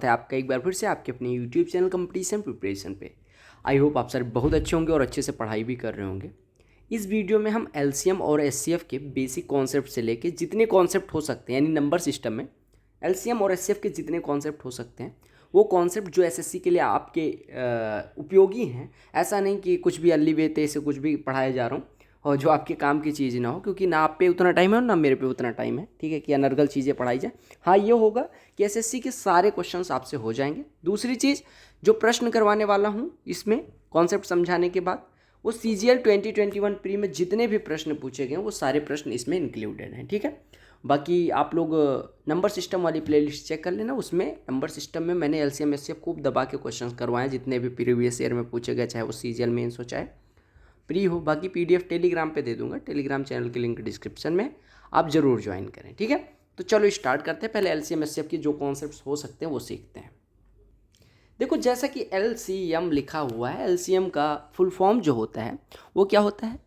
है आपका एक बार फिर से आपके अपने यूट्यूब चैनल कंपटीशन प्रिपरेशन पे। आई होप आप सर बहुत अच्छे होंगे और अच्छे से पढ़ाई भी कर रहे होंगे। इस वीडियो में हम एलसीएम और एचसीएफ के बेसिक कॉन्सेप्ट से लेके जितने कॉन्सेप्ट हो सकते हैं, यानी नंबर सिस्टम में एलसीएम और एचसीएफ के जितने कॉन्सेप्ट हो सकते हैं वो कॉन्सेप्ट जो एसएससी के लिए आपके उपयोगी हैं। ऐसा नहीं कि कुछ भी अल्ली बेते से कुछ भी पढ़ाया जा रहा हूँ और जो आपके काम की चीज़ ना हो, क्योंकि ना आप पे उतना टाइम है और ना मेरे पे उतना टाइम है, ठीक है, कि अनर्गल चीज़ें पढ़ाई जाए। हाँ, ये होगा कि एसएससी के सारे क्वेश्चंस आपसे हो जाएंगे। दूसरी चीज़, जो प्रश्न करवाने वाला हूँ इसमें कॉन्सेप्ट समझाने के बाद, वो सीजीएल 2021 प्री में जितने भी प्रश्न पूछे गए वो सारे प्रश्न इसमें इंक्लूडेड हैं, ठीक है। बाकी आप लोग नंबर सिस्टम वाली प्लेलिस्ट चेक कर लेना, उसमें नंबर सिस्टम में मैंने एलसीएम एचसीएफ खूब दबा के क्वेश्चंस करवाए जितने भी प्रीवियस ईयर में पूछे गए, चाहे वो सीजीएल मेंस हो चाहे प्री हो। बाकी पीडीएफ टेलीग्राम पे दे दूंगा, टेलीग्राम चैनल की लिंक डिस्क्रिप्शन में, आप ज़रूर ज्वाइन करें, ठीक है। तो चलो स्टार्ट करते हैं। पहले एलसीएम एचसीएफ की जो कॉन्सेप्ट्स हो सकते हैं वो सीखते हैं। देखो, जैसा कि एलसीएम लिखा हुआ है, एलसीएम का फुल फॉर्म जो होता है वो क्या होता है?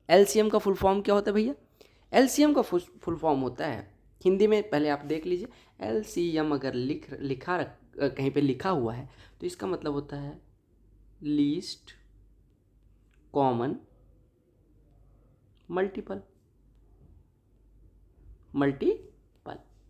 एलसीएम का फुल फॉर्म क्या होता है भैया? एलसीएम का फुल फॉर्म होता है हिंदी में, पहले आप देख लीजिए। एलसीएम अगर कहीं पे लिखा हुआ है तो इसका मतलब होता है लीस्ट कॉमन मल्टीपल।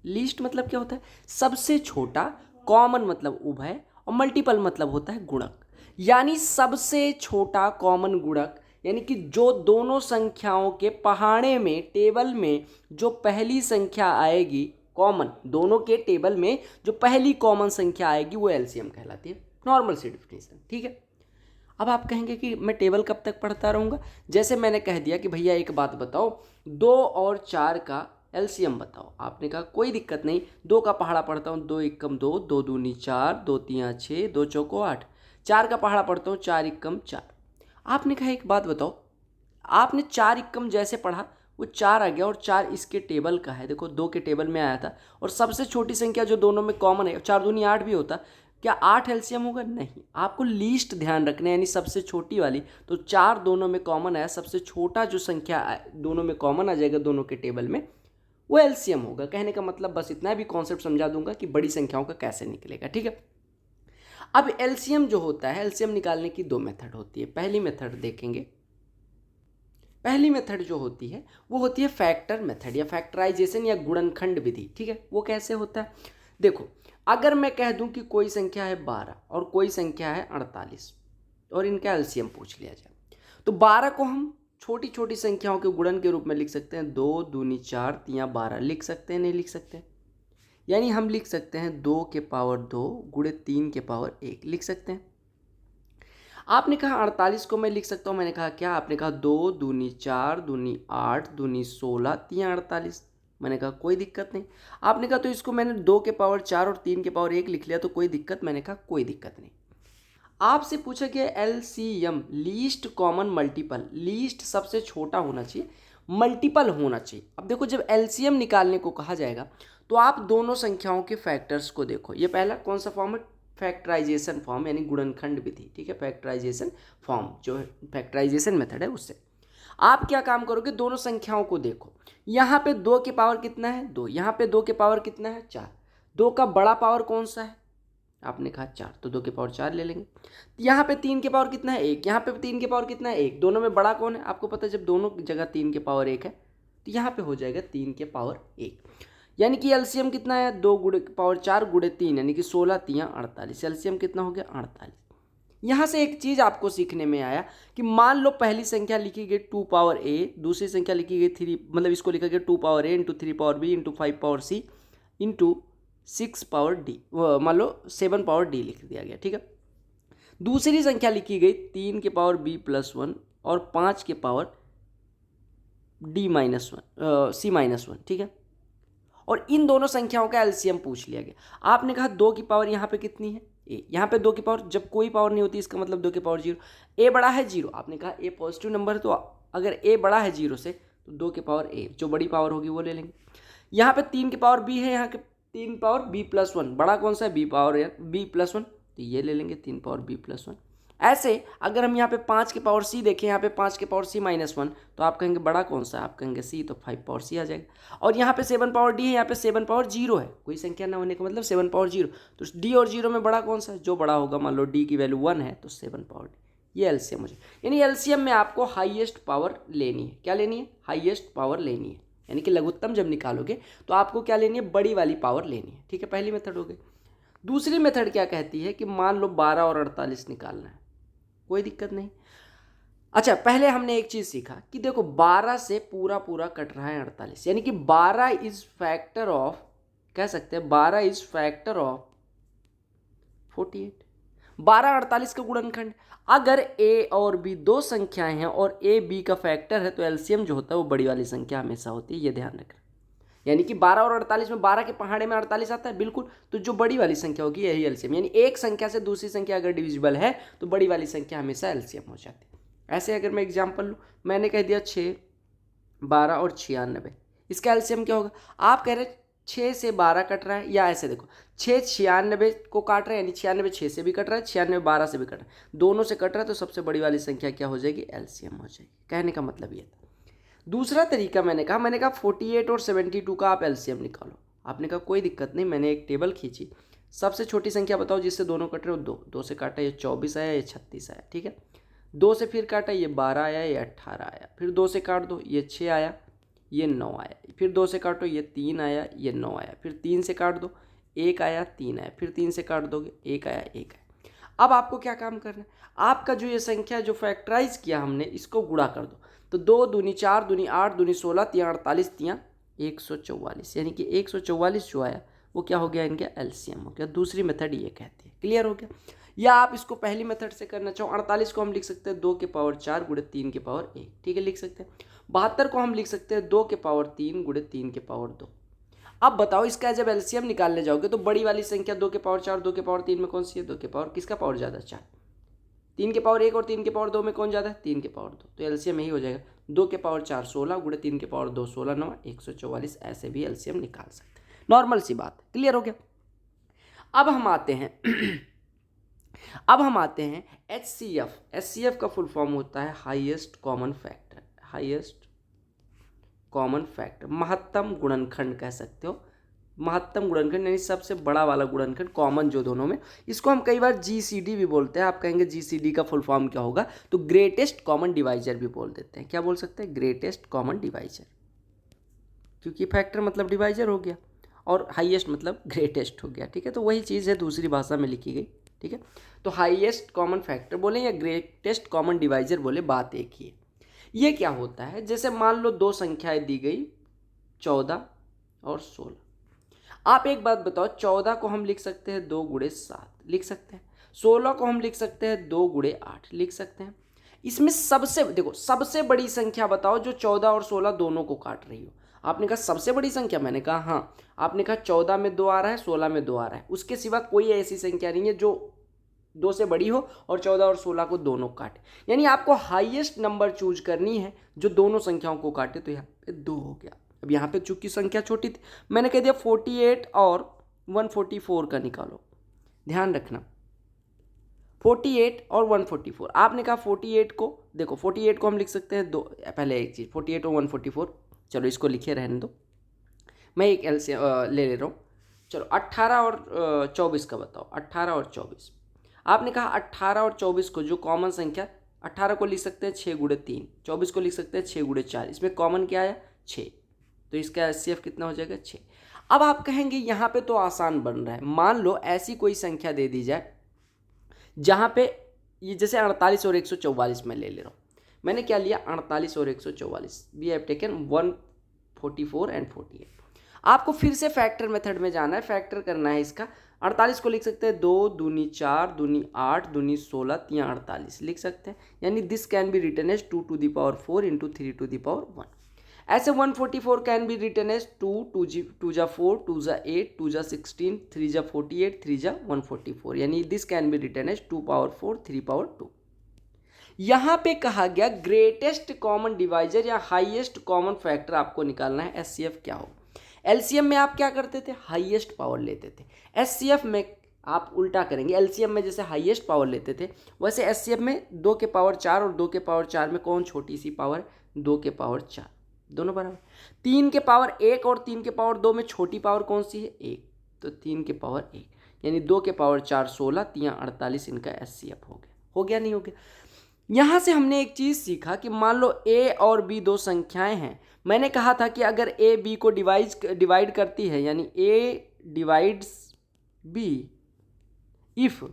लीस्ट मतलब क्या होता है? सबसे छोटा, कॉमन मतलब उभय, और मल्टीपल मतलब होता है गुणक। यानी सबसे छोटा कॉमन गुणक, यानी कि जो दोनों संख्याओं के पहाड़े में, टेबल में जो पहली संख्या आएगी कॉमन, दोनों के टेबल में जो पहली कॉमन संख्या आएगी वो एलसीएम कहलाती है। नॉर्मल सी डिफिनेशन, ठीक है। अब आप कहेंगे कि मैं टेबल कब तक पढ़ता रहूँगा? जैसे मैंने कह दिया कि भैया एक बात बताओ, 2 और 4 का एलसीएम बताओ। आपने कहा कोई दिक्कत नहीं, 2 का पहाड़ा पढ़ता हूँ, 2 एकम 2, 2 दूनी 4, 2 तियाँ 6, 2 चौको 8। 4 का पहाड़ा पढ़ता हूँ, 4 एकम 4। आपने कहा एक बात बताओ, आपने 4 एकम जैसे पढ़ा वो 4 आ गया और 4 इसके टेबल का है, देखो 2 के टेबल में आया था, और सबसे छोटी संख्या जो दोनों में कॉमन है, 4 दूनी 8 भी होता, क्या 8 एलसीएम होगा? नहीं, आपको लीस्ट ध्यान रखना है, यानी सबसे छोटी वाली। तो 4 दोनों में कॉमन है, सबसे छोटा जो संख्या दोनों में कॉमन आ जाएगा दोनों के टेबल में, वो एलसीएम होगा। कहने का मतलब बस इतना भी कॉन्सेप्ट समझा दूंगा कि बड़ी संख्याओं का कैसे निकलेगा, ठीक है। अब एलसीएम जो होता है, एलसीएम निकालने की 2 मेथड होती है। पहली मेथड देखेंगे, पहली मेथड जो होती है वो होती है फैक्टर मेथड या फैक्टराइजेशन या गुणनखंड विधि, ठीक है। वो कैसे होता है? देखो, अगर मैं कह दूं कि कोई संख्या है 12 और कोई संख्या है 48 और इनका एलसीएम पूछ लिया जाए, तो 12 को हम छोटी छोटी संख्याओं के गुणन के रूप में लिख सकते हैं। 2 दूनी 4 तियाँ 12 लिख सकते हैं, नहीं लिख सकते? यानी हम लिख सकते हैं 2 के पावर 2 गुणे 3 के पावर 1 लिख सकते हैं। आपने कहा 48 को मैं लिख सकता हूँ, मैंने कहा क्या? आपने कहा 2 दूनी 4 दूनी 8 दूनी 16 तियाँ 48। मैंने कहा कोई दिक्कत नहीं। आपने कहा तो इसको मैंने 2 के पावर 4 और 3 के पावर 1 लिख लिया, तो कोई दिक्कत? मैंने कहा कोई दिक्कत नहीं। आपसे पूछा गया LCM, least common multiple. Least सबसे छोटा होना चाहिए, मल्टीपल होना चाहिए। अब देखो, जब एलसीएम निकालने को कहा जाएगा तो आप दोनों संख्याओं के फैक्टर्स को देखो। ये पहला कौन सा फॉर्म है? फैक्टराइजेशन फॉर्म, यानी गुणनखंड विधि, ठीक है। फैक्टराइजेशन फॉर्म जो है, फैक्टराइजेशन मेथड है, उससे आप क्या काम करोगे? दोनों संख्याओं को देखो। यहाँ पे 2 के पावर कितना है? 2। यहाँ पे 2 के पावर कितना है? 4। 2 का बड़ा पावर कौन सा है? आपने कहा 4, तो 2 के पावर 4 ले लेंगे। यहाँ पे 3 के पावर कितना है? 1। यहाँ पे 3 के पावर कितना है? 1। दोनों में बड़ा कौन है? आपको पता है, जब दोनों जगह 3 के पावर 1 है तो यहाँ पे हो जाएगा 3 के पावर 1। यानी कि एलसीएम कितना है? 2 गुणे पावर 4 गुणे 3, यानी कि 16 तियाँ 48। एलसीएम कितना हो गया? 48। यहाँ से एक चीज़ आपको सीखने में आया कि मान लो पहली संख्या लिखी गई 2 पावर a, दूसरी संख्या लिखी गई 3, मतलब इसको लिखा गया 2 power a into 3 power b into 5 power c into 6 power d, मान लो 7 पावर d लिख दिया गया, ठीक है। दूसरी संख्या लिखी गई 3 के पावर b प्लस 1 और 5 के power d minus 1 c minus 1, ठीक है। और इन दोनों संख्याओं का एलसीएम पूछ लिया गया। आपने कहा 2 की पावर यहाँ पे कितनी है? ए। यहाँ पे 2 की पावर, जब कोई पावर नहीं होती इसका मतलब 2 की पावर 0। ए बड़ा है 0, आपने कहा ए पॉजिटिव नंबर है, तो अगर ए बड़ा है 0 से तो 2 के पावर ए, जो बड़ी पावर होगी वो ले लेंगे। यहाँ पे 3 की पावर बी है, यहाँ के 3 पावर बी प्लस 1, बड़ा कौन सा है? बी पावर बी प्लस 1, तो ये ले लेंगे 3 पावर बी प्लस 1। ऐसे अगर हम यहाँ पे 5 के पावर सी देखें, यहाँ पे 5 के पावर सी -1, तो आप कहेंगे बड़ा कौन सा है, आप कहेंगे सी, तो 5 पावर सी आ जाएगा। और यहाँ पे 7 पावर डी है, यहाँ पे 7 पावर 0 है, कोई संख्या ना होने का मतलब 7 पावर 0, तो डी और 0 में बड़ा कौन सा है, जो बड़ा होगा, मान लो डी की वैल्यू 1 है तो 7 पावर डी। ये एलसीएम हो जाए, यानी एलसीएम में आपको हाईएस्ट पावर लेनी है। क्या लेनी है? हाईएस्ट पावर लेनी है, यानी कि लघुत्तम जब निकालोगे तो आपको क्या लेनी है, बड़ी वाली पावर लेनी है। ठीक है, पहली मेथड हो गई। दूसरी मेथड क्या कहती है कि मान लो 12 और 48 निकालना है, कोई दिक्कत नहीं। अच्छा, पहले हमने एक चीज सीखा कि देखो 12 से पूरा पूरा कट रहा है 48, यानी कि 12 इज फैक्टर ऑफ, कह सकते हैं 12 इज फैक्टर ऑफ 48। 12 48 का गुणनखंड। अगर ए और बी दो संख्याएं हैं और ए बी का फैक्टर है तो एलसीएम जो होता है वो बड़ी वाली संख्या हमेशा होती है, ये ध्यान रखना। यानी कि 12 और 48 में 12 के पहाड़े में 48 आता है, बिल्कुल, तो जो बड़ी वाली संख्या होगी यही एलसीएम, यानी एक संख्या से दूसरी संख्या अगर डिविजिबल है तो बड़ी वाली संख्या हमेशा एलसीएम हो जाती है। ऐसे अगर मैं एग्जांपल लूँ, मैंने कह दिया 6, 12 और 96, इसका एलसीएम क्या होगा? आप कह रहे 6 से 12 कट रहा है, या ऐसे देखो 6 96 को काट रहा है, यानी 96 6 से भी कट रहा है, 96 12 से भी कट रहा है, दोनों से कट रहा है, तो सबसे बड़ी वाली संख्या क्या हो जाएगी? एलसीएम हो जाएगी। कहने का मतलब ये था। दूसरा तरीका मैंने कहा 48 और 72 का आप एलसीएम निकालो। आपने कहा कोई दिक्कत नहीं, मैंने एक टेबल खींची, सबसे छोटी संख्या बताओ जिससे दोनों कट रहे हो। 2, 2 से काटा ये 24 आया, ये 36 आया। ठीक है, 2 से फिर काटा ये 12 आया, ये 18 आया, फिर 2 से काट दो ये 6 आया, ये 9 आया, फिर 2 से काटो ये 3 आया, ये 9 आया, फिर 3 से काट दो 1 आया, 3 आया, फिर 3 से काट दोगे 1 आया, 1 आया। अब आपको क्या काम करना है? आपका जो ये संख्या जो फैक्टराइज किया हमने, इसको गुणा कर दो, तो 2 दूनी 4 दूनी 8 दूनी 16 तियां 48 तियां 144, यानी कि 144 जो आया वो क्या हो गया? इनका एलसीएम हो गया। दूसरी मेथड ये कहती है। क्लियर हो गया? या आप इसको पहली मेथड से करना चाहो, 48 को हम लिख सकते हैं 2 के पावर 4 गुणे 3 के पावर 1। ठीक है, लिख सकते हैं। 72 को हम लिख सकते हैं 2 के पावर 3 गुणे 3 के पावर 2। अब बताओ इसका जब एलसीएम निकालने जाओगे तो बड़ी वाली संख्या 2 के पावर 4 2 के पावर 3 में कौन सी है? 2 के पावर, किसका पावर ज़्यादा? 4। 3 के पावर 1 और 3 के पावर 2 में कौन ज़्यादा है? 3 के पावर 2। तो एलसीएम यही हो जाएगा 2 के पावर 4 16 गुणे 3 के पावर 2 16 9 144। ऐसे भी एलसीएम निकाल सकते हैं, नॉर्मल सी बात। क्लियर हो गया? अब हम आते हैं HCF। HCF का फुल फॉर्म होता है highest common factor. Highest common factor, महत्तम गुणनखंड कह सकते हो। महत्तम गुणनखंड यानी सबसे बड़ा वाला गुणनखंड, कॉमन जो दोनों में। इसको हम कई बार जीसीडी भी बोलते हैं। आप कहेंगे जीसीडी का फुल फॉर्म क्या होगा? तो ग्रेटेस्ट कॉमन डिवाइजर भी बोल देते हैं। क्या बोल सकते हैं? ग्रेटेस्ट कॉमन डिवाइजर, क्योंकि फैक्टर मतलब डिवाइजर हो गया और हाईएस्ट मतलब ग्रेटेस्ट हो गया। ठीक है, तो वही चीज़ है, दूसरी भाषा में लिखी गई। ठीक है, तो हाईएस्ट कॉमन फैक्टर बोले या ग्रेटेस्ट कॉमन डिवाइजर बोले, बात एक ही है। ये क्या होता है? जैसे मान लो दो संख्याएं दी गई 14 और 16। आप एक बात बताओ, 14 को हम लिख सकते हैं 2 गुणे 7 लिख सकते हैं, 16 को हम लिख सकते हैं 2 गुणे 8 लिख सकते हैं। इसमें सबसे देखो, सबसे बड़ी संख्या बताओ जो 14 और 16 दोनों को काट रही हो। आपने कहा सबसे बड़ी संख्या, मैंने कहा हाँ। आपने कहा 14 में 2 आ रहा है, 16 में 2 आ रहा है, उसके सिवा कोई ऐसी संख्या नहीं है जो 2 से बड़ी हो और 14 और 16 को दोनों काटे। यानी आपको हाईएस्ट नंबर चूज करनी है जो दोनों संख्याओं को काटे, तो यहाँ पे 2 हो गया। अब यहाँ पे चूंकि संख्या छोटी थी, मैंने कह दिया 48 और 144 का निकालो। ध्यान रखना 48 और 144। आपने कहा 48 को देखो, 48 को हम लिख सकते हैं 2, पहले एक चीज़ 48 और 144, चलो इसको लिखे रहने दो, मैं एक एल से ले रहा हूँ। चलो 18 और 24 का बताओ। 18 और 24, आपने कहा 18 और 24 को जो कॉमन संख्या, 18 को लिख सकते हैं 6 गुणे 3, 24 को लिख सकते हैं 6 गुणे 4, इसमें कॉमन क्या आया? 6, तो इसका HCF कितना हो जाएगा? 6। अब आप कहेंगे यहाँ पे तो आसान बन रहा है। मान लो ऐसी कोई संख्या दे दी जाए जहाँ पे ये जैसे 48 और 144 में ले रहा हूँ। मैंने क्या लिया? 48 और 144, वी हैव टेकन 144 एंड 48। आपको फिर से फैक्टर मेथड में जाना है, फैक्टर करना है इसका। 48 को लिख सकते हैं 2 दूनी 4 दूनी 8 दूनी 16 तियां 48 लिख सकते हैं, यानी this can be written as 2 to the power 4 into 3 to the power 1। ऐसे 144 कैन बी रिटन एज 2 2 जा 4 2 जा 8 2 जा 16 3 जा 48 3 जा 144, यानी this can be written as 2 power 4 3 power 2। यहाँ पे कहा गया ग्रेटेस्ट कॉमन डिवाइजर या हाईएस्ट कॉमन फैक्टर आपको निकालना है। HCF क्या हो? LCM में आप क्या करते थे? हाईएस्ट पावर लेते थे। HCF में आप उल्टा करेंगे। एलसीएम में जैसे हाईएस्ट पावर लेते थे, वैसे एचसीएफ में 2 के पावर 4 और 2 के पावर 4 में कौन छोटी सी पावर? 2 के पावर 4, दोनों बराबर। 3 के पावर 1 और 3 के पावर 2 में छोटी पावर कौन सी है? 1, तो 3 के पावर 1, यानी 2 के पावर 4 16, 3 48, इनका एचसीएफ हो गया नहीं हो गया? यहाँ से हमने एक चीज़ सीखा कि मान लो ए और बी दो संख्याएं हैं। मैंने कहा था कि अगर ए बी को डिवाइड करती है, यानी A divides B, if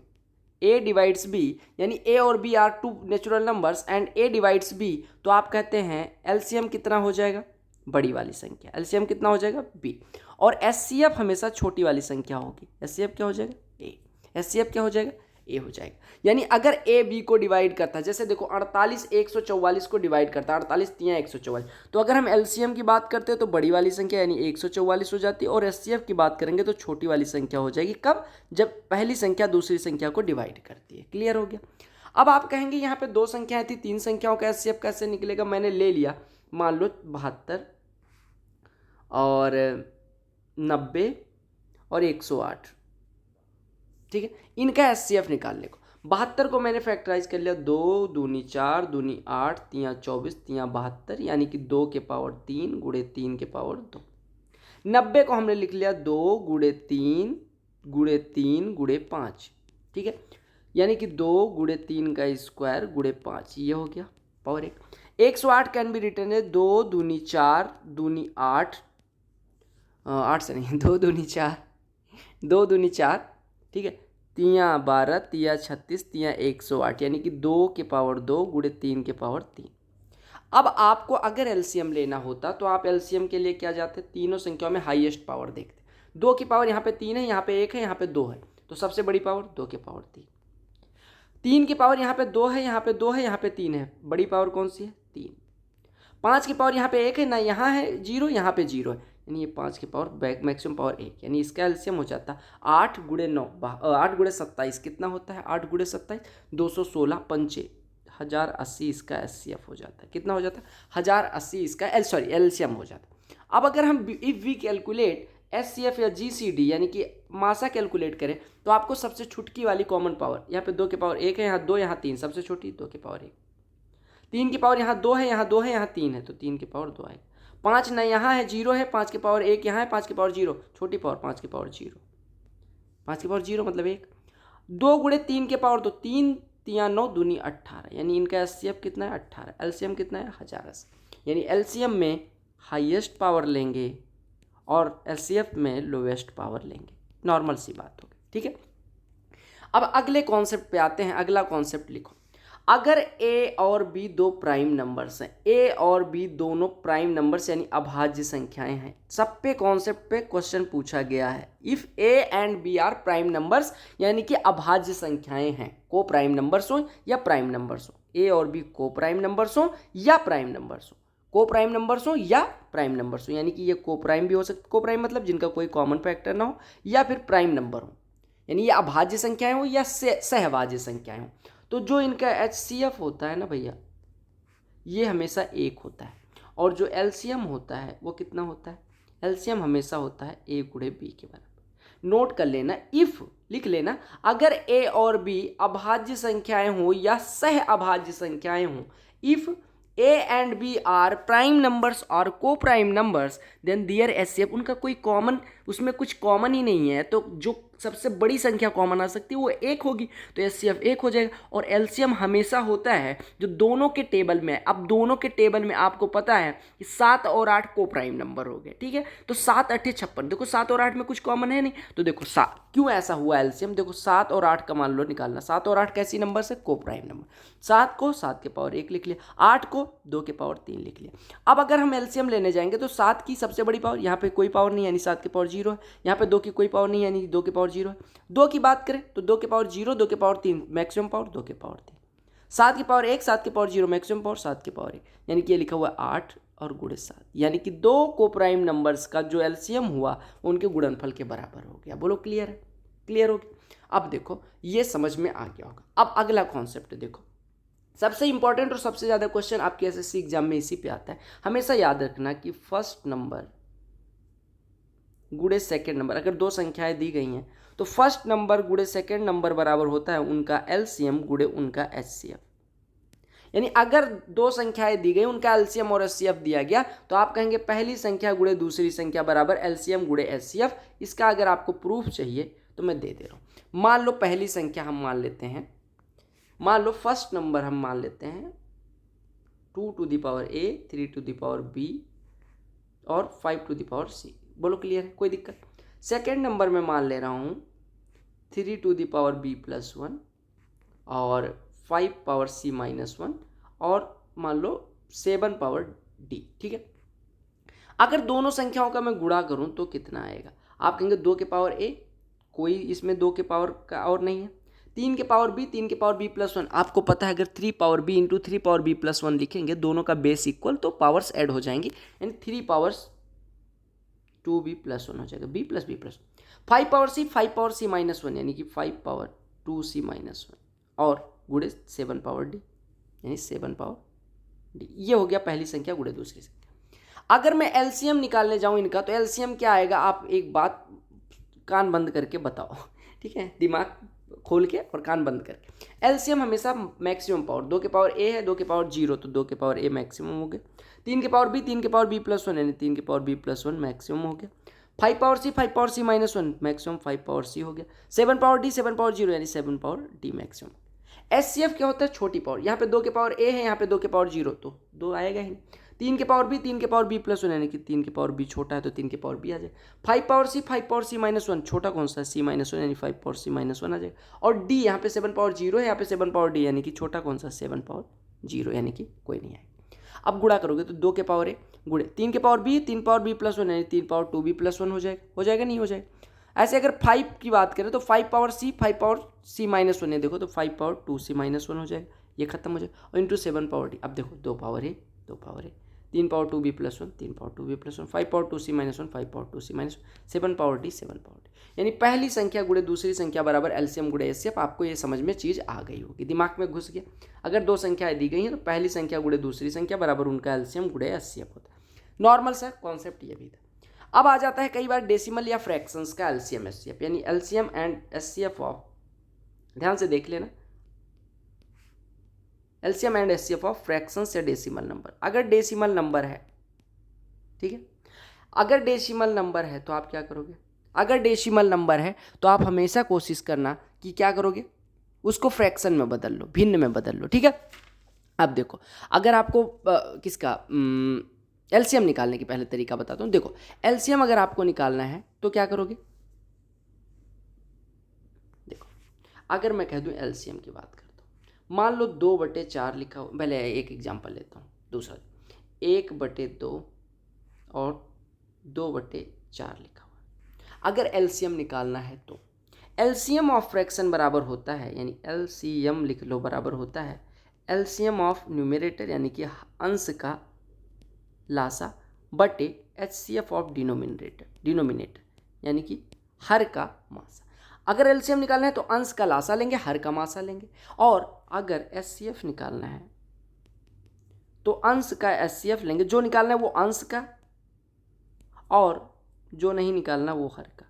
A divides B, यानी ए और B are two natural numbers and A divides B, तो आप कहते हैं एलसीएम कितना हो जाएगा? बड़ी वाली संख्या। एलसीएम कितना हो जाएगा? बी। और एचसीएफ हमेशा छोटी वाली संख्या होगी। एचसीएफ क्या हो जाएगा? ए। एचसीएफ क्या हो जाएगा? ए हो जाएगा। यानी अगर ए बी को डिवाइड करता है, जैसे देखो 48 144 को डिवाइड करता है, 48 3 144, तो अगर हम एलसीएम की बात करते हैं तो बड़ी वाली संख्या यानी 144 हो जाती है, और एचसीएफ की बात करेंगे तो छोटी वाली संख्या हो जाएगी। कब? जब पहली संख्या दूसरी संख्या को डिवाइड करती है। क्लियर हो गया? अब आप कहेंगे यहाँ पे दो संख्याएं थी, 3 संख्याओं का एचसीएफ कैसे निकलेगा? मैंने ले लिया, मान लो 72 और 90 और 108, ठीक है, इनका एचसीएफ निकालने को। 72 को मैंने फैक्टराइज कर लिया, 2 दूनी 4 दूनी 8 3 24 3 72, यानी कि 2 के पावर 3 गुणे 3 के पावर 2। 90 को हमने लिख लिया 2 गुणे 3 गुणे 3 गुणे 5, ठीक है, यानी कि 2 गुणे 3 का स्क्वायर गुणे 5, ये हो गया पावर 1। 108 कैन बी रिटर्न है 2 दूनी 4 दूनी 8, 8 से नहीं, 2 दूनी 4, 2 दूनी 4, ठीक है, 3 12 3 36 3 108, यानी कि 2 के पावर 2 गुणे 3 के पावर 3। अब आपको अगर एलसीएम लेना होता तो आप एलसीएम के लिए क्या जाते? तीनों संख्याओं में हाईएस्ट पावर देखते। 2 की पावर यहाँ पे 3 है, यहाँ पे 1 है, यहाँ पे 2 है, तो सबसे बड़ी पावर 2 के पावर 3। 3 की पावर यहाँ पे 2 है, यहाँ पे 2 है, यहाँ पे 3 है, बड़ी पावर कौन सी है? 3। 5 की पावर यहाँ पे 1 है ना, यहाँ है 0, यहाँ पे 0 है, यानी ये 5 की पावर मैक्सिमम पावर 1, यानी इसका एलसीएम हो जाता 8 गुणे 9 8 गुणे 27 कितना होता है? 8 गुणे 27 216 पंचे 1080, इसका एचसीएफ हो जाता है। कितना हो जाता है? 1080 इसका एलसीएम हो जाता है। अब अगर हम इफ वी कैलकुलेट एचसीएफ या जीसीडी यानी कि मासा कैलकुलेट करें, तो आपको सबसे छुटकी वाली कॉमन पावर, यहाँ पे 2 के पावर 1 है, यहाँ 2 यहाँ 3, सबसे छोटी 2 के पावर 1। 3 की पावर यहाँ 2 है, यहाँ 2 है, यहाँ 3 है, तो 3 के पावर 2 आएगा। 5 ना यहाँ है, 0 है, 5 के पावर 1 यहाँ है, 5 के पावर 0, छोटी पावर 5 के पावर 0, 5 के पावर 0 मतलब 1। 2 गुणे 3 के पावर 2, 3 3 9 दूनी 18, यानी इनका एचसीएफ कितना है? 18। एलसीएम कितना है? 1080, यानी एलसीएम में हाईएस्ट पावर लेंगे और एचसीएफ में लोवेस्ट पावर लेंगे। नॉर्मल सी बात होगी, ठीक है। अब अगले कॉन्सेप्ट पे आते हैं। अगला कॉन्सेप्ट लिखो। अगर ए और बी दो प्राइम नंबर्स हैं, ए और बी दोनों प्राइम नंबर्स यानी अभाज्य संख्याएं हैं, सब पे कॉन्सेप्ट पे क्वेश्चन पूछा गया है। If A and B are prime numbers यानी कि अभाज्य संख्याएं हैं, को प्राइम नंबर्स हो या प्राइम नंबर्स हो, ए और बी को प्राइम नंबर्स हो या प्राइम नंबर्स हो, को प्राइम नंबर्स हो या प्राइम नंबर्स हो, यानी कि ये को प्राइम भी हो सकते, को प्राइम मतलब जिनका कोई कॉमन फैक्टर ना हो, या फिर प्राइम नंबर हो, यानी ये अभाज्य संख्याएं हो या सहभाज्य संख्याएं हो। तो जो इनका एचसीएफ होता है ना भैया, ये हमेशा 1 होता है, और जो एलसीएम होता है वो कितना होता है? एलसीएम हमेशा होता है ए गुणे बी के बराबर। नोट कर लेना, इफ लिख लेना, अगर ए और बी अभाज्य संख्याएं हो या सह अभाज्य संख्याएं हो, if A and B are prime numbers और coprime numbers, then their HCF, उनका कोई कॉमन, उसमें कुछ कॉमन ही नहीं है, तो जो सबसे बड़ी संख्या कॉमन आ सकती है वो 1 होगी, तो एचसीएफ 1 हो जाएगा। और एलसीएम हमेशा होता है जो दोनों के टेबल में है। अब दोनों के टेबल में आपको पता है कि 7 और 8 को प्राइम नंबर हो गए, ठीक है, तो 7 8 56, देखो 7 और 8 में कुछ कॉमन है नहीं, तो देखो 7 क्यों ऐसा हुआ एलसीएम, देखो 7 और 8 का मान लो निकालना, 7 और 8 कैसी नंबर से? को प्राइम नंबर। 7 को 7 के पावर 1 लिख लिया, 8 को 2 के पावर 3 लिख लिया। अब अगर हम एलसीएम लेने जाएंगे तो 7 की सबसे बड़ी पावर, यहाँ पे कोई पावर नहीं यानी 7 के पावर 0 है, यहाँ पे 2 की कोई पावर नहीं यानी 2 के पावर 0 है। 2 की बात करें तो 2 के पावर 0, 2 के पावर 3 मैक्सिमम पावर 2 के पावर 3, 7 की पावर 1, 7 के पावर 0 मैक्सिमम पावर 7 के पावर 1, यानी कि ये लिखा हुआ है 8 और गुणे 7, यानी कि 2 को प्राइम नंबर्स का जो एलसीएम हुआ उनके गुणनफल के बराबर हो गया। बोलो क्लियर है? क्लियर हो गया? अब देखो ये समझ में आ गया होगा। अब अगला कॉन्सेप्ट देखो, सबसे इंपॉर्टेंट और सबसे ज़्यादा क्वेश्चन आपके एसएससी एग्जाम में इसी पे आता है। हमेशा याद रखना कि फर्स्ट नंबर गुणे सेकेंड नंबर, अगर दो संख्याएं दी गई हैं तो फर्स्ट नंबर गुणे सेकेंड नंबर बराबर होता है उनका एलसीएम गुणे उनका एचसीएफ। यानी अगर दो संख्याएं दी गई, उनका एलसीएम और एचसीएफ दिया गया, तो आप कहेंगे पहली संख्या गुणे दूसरी संख्या बराबर एलसीएम गुणे एचसीएफ। इसका अगर आपको प्रूफ चाहिए तो मैं दे दे रहा हूँ। मान लो पहली संख्या हम मान लेते हैं, मान लो फर्स्ट नंबर हम मान लेते हैं 2 to the power a, 3 to the power b और 5 टू द पावर c। बोलो क्लियर है, कोई दिक्कत? सेकेंड नंबर में मान ले रहा हूँ 3 to the power b plus 1 और 5 पावर c माइनस 1 और मान लो 7 पावर d। ठीक है, अगर दोनों संख्याओं का मैं गुणा करूं तो कितना आएगा? आप कहेंगे 2 के पावर a, कोई इसमें 2 के पावर का और नहीं है। 3 के पावर b, 3 के पावर b प्लस 1। आपको पता है अगर 3 power b into 3 power b plus 1 लिखेंगे, दोनों का बेस इक्वल, तो पावर्स ऐड हो जाएंगी, यानी 3 पावर्स 2b प्लस 1 हो जाएगा, b plus 5 power c, 5 power c minus 1 यानी कि 5 पावर 2c माइनस 1 और गुणे 7 पावर d यानी 7 पावर d। ये हो गया पहली संख्या गुणे दूसरी संख्या। अगर मैं एलसीएम निकालने जाऊं इनका, तो एलसीएम क्या आएगा? आप एक बात कान बंद करके बताओ, ठीक है, दिमाग खोल के और कान बंद करके। एलसीएम हमेशा मैक्सिमम पावर, 2 के पावर a है, 2 के पावर 0, तो 2 के पावर a मैक्सिमम हो गया। 3 के पावर b, 3 के पावर b प्लस 1 यानी 3 के पावर b प्लस 1 मैक्सिमम हो गया। 5 power c, 5 power c minus 1 maximum 5 power c हो गया। 7 पावर d, 7 पावर 0 यानी 7 पावर d मैक्सिमम। एचसीएफ क्या होता है? छोटी पावर। यहाँ पे 2 के पावर a है, यहाँ पे 2 के पावर 0, तो 2 आएगा ही। 3 के पावर b, 3 के पावर b प्लस 1 यानी कि 3 के पावर b छोटा है तो 3 के पावर b आ जाए। 5 power c, 5 power c minus 1, छोटा कौन सा है? c माइनस 1 यानी 5 पावर c माइनस 1 आ जाएगा। और d यहाँ पे 7 पावर 0 है, यहाँ पे 7 पावर d यानी कि छोटा कौन सा? 7 पावर 0 यानी कि कोई नहीं आएगा। अब गुणा करोगे तो 2 के पावर a गुणे 3 के power b, 3 power b plus 1 यानी 3 पावर 2b प्लस 1 हो जाएगा नहीं हो जाएगा? ऐसे अगर 5 की बात करें तो 5 power c, 5 power c minus 1 है, देखो तो 5 पावर 2c माइनस 1 हो जाएगा, ये खत्म हो जाएगा। और इंटू 7 पावर d, अब देखो 2 power a, 2 power a, 3 power 2b plus 1, 3 power 2b plus 1, 5 power 2c minus 1, 5 power 2c minus 1, 7 power d, 7 power d। यानी पहली संख्या गुणे दूसरी संख्या बराबर एलसीएम गुणे एचसीएफ। आपको ये समझ में चीज़ आ गई होगी, दिमाग में घुस गया। अगर दो संख्याएं दी गई हैं तो पहली संख्या गुणे दूसरी संख्या बराबर उनका एलसीएम गुणे एचसीएफ होता है। नॉर्मल सा कॉन्सेप्ट ये भी था। अब आ जाता है कई बार डेसिमल या फ्रैक्शंस का एलसीएम एचसीएफ, यानी एलसीएम एंड एचसीएफ ऑफ, ध्यान से देख लेना, LCM and HCF of fractions या डेसिमल नंबर। अगर डेसिमल नंबर है, ठीक है, अगर डेसिमल नंबर है तो आप क्या करोगे? अगर डेसिमल नंबर है तो आप हमेशा कोशिश करना कि क्या करोगे, उसको फ्रैक्शन में बदल लो, भिन्न में बदल लो, ठीक है। अब देखो, अगर आपको किसका एलसीएम निकालने की पहले तरीका बताता हूँ। देखो, एलसीएम अगर आपको निकालना है तो क्या करोगे? देखो, अगर मैं कह दूँ एलसीएम की बात करता हूँ, मान लो 2/4 लिखा हो, पहले एक एग्जांपल लेता हूँ, दूसरा 1/2 और 2/4 लिखा हुआ। अगर एलसीएम निकालना है तो एलसीएम ऑफ फ्रैक्शन बराबर होता है, यानी एलसीएम लिख लो, बराबर होता है एलसीएम ऑफ न्यूमरेटर यानी कि अंश का लासा बटे एचसीएफ ऑफ डिनोमिनेटर यानी कि हर का मासा। अगर एलसीएम निकालना है तो अंश का लासा लेंगे, हर का मासा लेंगे। और अगर एचसीएफ निकालना है तो अंश का एचसीएफ लेंगे, जो निकालना है वो अंश का और जो नहीं निकालना वो हर का।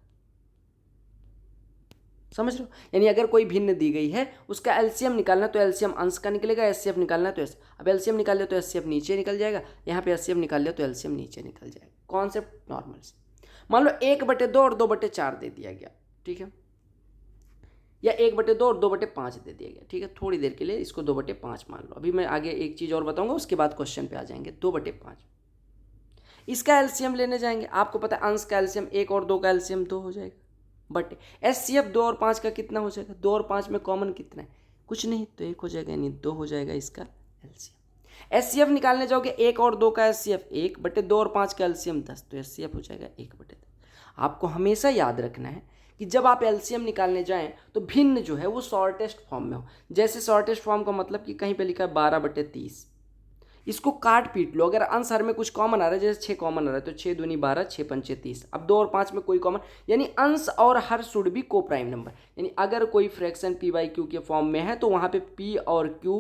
समझ लो, यानी अगर कोई भिन्न दी गई है उसका एलसीएम निकालना तो एलसीएम अंश का निकलेगा, एचसीएफ निकालना तो अब एलसीएम निकाल लिया तो एचसीएफ नीचे निकल जाएगा, यहाँ पे एचसीएफ निकाल लिया तो एलसीएम नीचे निकल जाएगा। कॉन्सेप्ट नॉर्मल से। मान लो 1/2 और 2/4 दे दिया गया, ठीक है, या 1/2 और 2/5 दे दिया गया, ठीक है। थोड़ी देर के लिए इसको 2/5 मान लो। अभी मैं आगे एक चीज़ और बताऊंगा, उसके बाद क्वेश्चन पे आ जाएंगे। 2/5 इसका एलसीएम लेने जाएंगे, आपको पता है अंश का एलसीएम 1 और 2 का एलसीएम 2 हो जाएगा, बट एचसीएफ 2 और 5 का कितना हो जाएगा? 2 और 5 में कॉमन कितना है? कुछ नहीं, तो 1 हो जाएगा, यानी 2 हो जाएगा इसका एलसीएम। एचसीएफ निकालने जाओगे 1 और 2 का एचसीएफ 1/2 और 5 का एलसीएम 10, तो एचसीएफ हो जाएगा 1/10। आपको हमेशा याद रखना है कि जब आप एलसीएम निकालने जाएं तो भिन्न जो है वो शॉर्टेस्ट फॉर्म में हो। जैसे शॉर्टेस्ट फॉर्म का मतलब कि कहीं पे लिखा है 12/30, इसको काट पीट लो। अगर आंसर में कुछ कॉमन आ रहा है, जैसे 6 कॉमन आ रहा है तो 6 दूनी 12, 6 पंचे 30। अब 2 और 5 में कोई कॉमन, यानी अंश और हर शुड भी को प्राइम नंबर। यानी अगर कोई फ्रैक्शन p/q के फॉर्म में है तो वहाँ पे p और q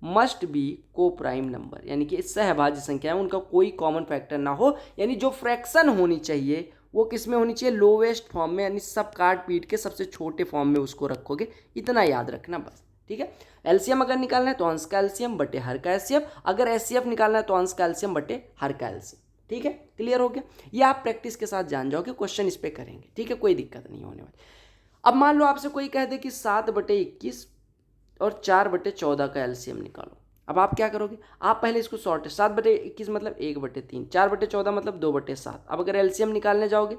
मस्ट बी को प्राइम नंबर, यानी कि सहभाज्य संख्या है, उनका कोई कॉमन फैक्टर ना हो। यानी जो फ्रैक्शन होनी चाहिए वो किस में होनी चाहिए, लोवेस्ट फॉर्म में, यानी सब काट पीट के सबसे छोटे फॉर्म में उसको रखोगे, इतना याद रखना बस, ठीक है। एलसीएम अगर निकालना है तो अंश का एलसीएम बटे हर का एचसीएफ, अगर एचसीएफ निकालना है तो अंश का एलसीएम बटे हर का एलसीएम, ठीक है, क्लियर हो गया। ये आप प्रैक्टिस के साथ जान जाओगे, क्वेश्चन इस पे करेंगे, ठीक है, कोई दिक्कत नहीं होने वाली। अब मान लो आपसे कोई कह दे कि 7/21 और 4/14 का एलसीएम निकालो, अब आप क्या करोगे, आप पहले इसको सॉर्ट, 7/21 मतलब 1/3, 4/14 मतलब 2/7। अब अगर एलसीएम निकालने जाओगे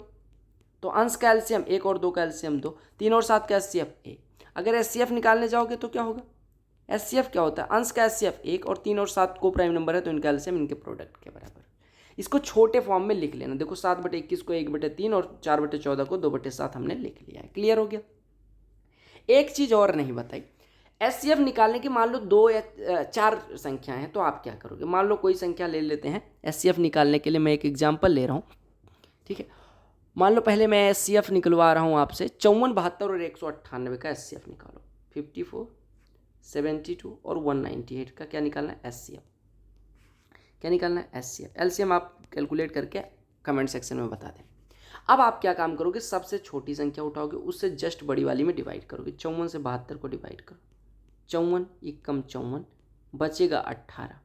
तो अंश का एलसीएम 1 और 2 का एलसीएम 2, 3 और 7 का एचसीएफ 1। अगर एचसीएफ निकालने जाओगे तो क्या होगा, एचसीएफ क्या होता है, अंश का एचसीएफ 1 और 3 और 7 को प्राइम नंबर है तो इनका एलसीएम इनके प्रोडक्ट के बराबर। इसको छोटे फॉर्म में लिख लेना, देखो 7/21 को 1/3 और 4/14 को 2/7 हमने लिख लिया है, क्लियर हो गया। एक चीज और नहीं बताई, एचसीएफ निकालने की मान लो 2 या 4 संख्याएं हैं तो आप क्या करोगे, मान लो कोई संख्या ले लेते हैं एचसीएफ निकालने के लिए, मैं एक एग्जांपल ले रहा हूँ, ठीक है। मान लो पहले मैं एचसीएफ निकलवा रहा हूँ आपसे 54, 72 और 198 का एचसीएफ निकालो, 54, 72 और 198 का क्या निकालना है, एचसीएफ, क्या निकालना है, एचसीएफ। एलसीएम आप कैलकुलेट करके कमेंट सेक्शन में बता दें। अब आप क्या काम करोगे, सबसे छोटी संख्या उठाओगे, उससे जस्ट बड़ी वाली में डिवाइड करोगे, 54 से 72 को डिवाइड करो, 54 एकम 54, बचेगा 18।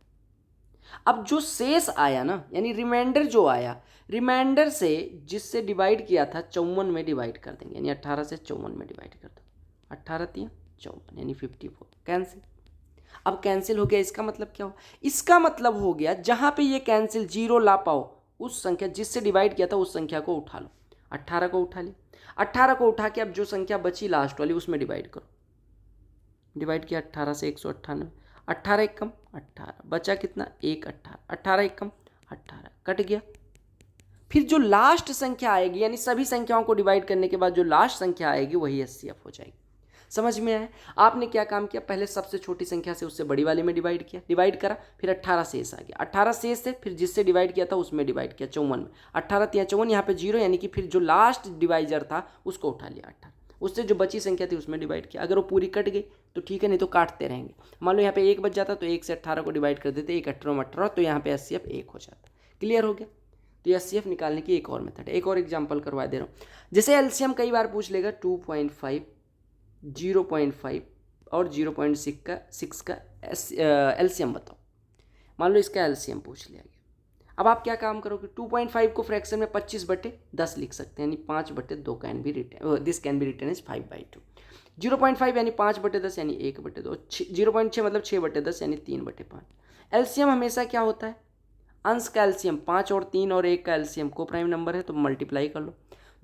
अब जो शेष आया ना, यानी रिमाइंडर जो आया, रिमाइंडर से जिससे डिवाइड किया था 54 में डिवाइड कर देंगे, यानी 18 से 54 में डिवाइड कर दो, 18 3 54 यानी 54, कैंसिल। अब कैंसिल हो गया, इसका मतलब क्या हो, इसका मतलब हो गया जहां पे ये कैंसिल जीरो ला पाओ, उस संख्या जिससे डिवाइड किया था उस संख्या को उठा लो, 18 को उठा लिया, 18 को उठा के अब जो संख्या बची लास्ट वाली उसमें डिवाइड करो, डिवाइड किया 18 से 198, 18 एकम 18, बचा कितना 1 18, 18 एकम 18, कट गया। फिर जो लास्ट संख्या आएगी, यानी सभी संख्याओं को डिवाइड करने के बाद जो लास्ट संख्या आएगी वही एचसीएफ हो जाएगी। समझ में आया, आपने क्या काम किया, पहले सबसे छोटी संख्या से उससे बड़ी वाले में डिवाइड किया, डिवाइड करा, फिर 18 शेष आ गया, 18 शेष से फिर जिससे डिवाइड किया था उसमें डिवाइड किया 54 में, 18 3 54, यहाँ पे 0, यानी कि फिर जो लास्ट डिवाइजर था उसको उठा लिया 18, उससे जो बची संख्या थी उसमें डिवाइड किया। अगर वो पूरी कट गई तो ठीक है, नहीं तो काटते रहेंगे। मान लो यहाँ पे 1 बच जाता तो 1 से 18 को डिवाइड कर देते, 1 18 में 18, तो यहाँ पे एचसीएफ 1 हो जाता। क्लियर हो गया। तो एचसीएफ निकालने की एक और मेथड है, एक और एग्जांपल करवा दे रहा हूँ। जैसे एलसीएम कई बार पूछ लेगा 2.5, 0.5 और 0.6 का एलसीएम बताओ। मान लो इसका एलसीएम पूछ लिया गया। अब आप क्या काम करोगे, 2.5 को फ्रैक्शन में 25/10 लिख सकते हैं, यानी 5/2 can be written, this can be written is 5/2। 0.5 यानी 5/10 यानी 1/2, 0.6 मतलब 6/10 यानी 3/5। एलसीएम हमेशा क्या होता है, अंश का एलसीएम 5 और 3 और 1 का एलसीएम को प्राइम नंबर है तो मल्टीप्लाई कर लो,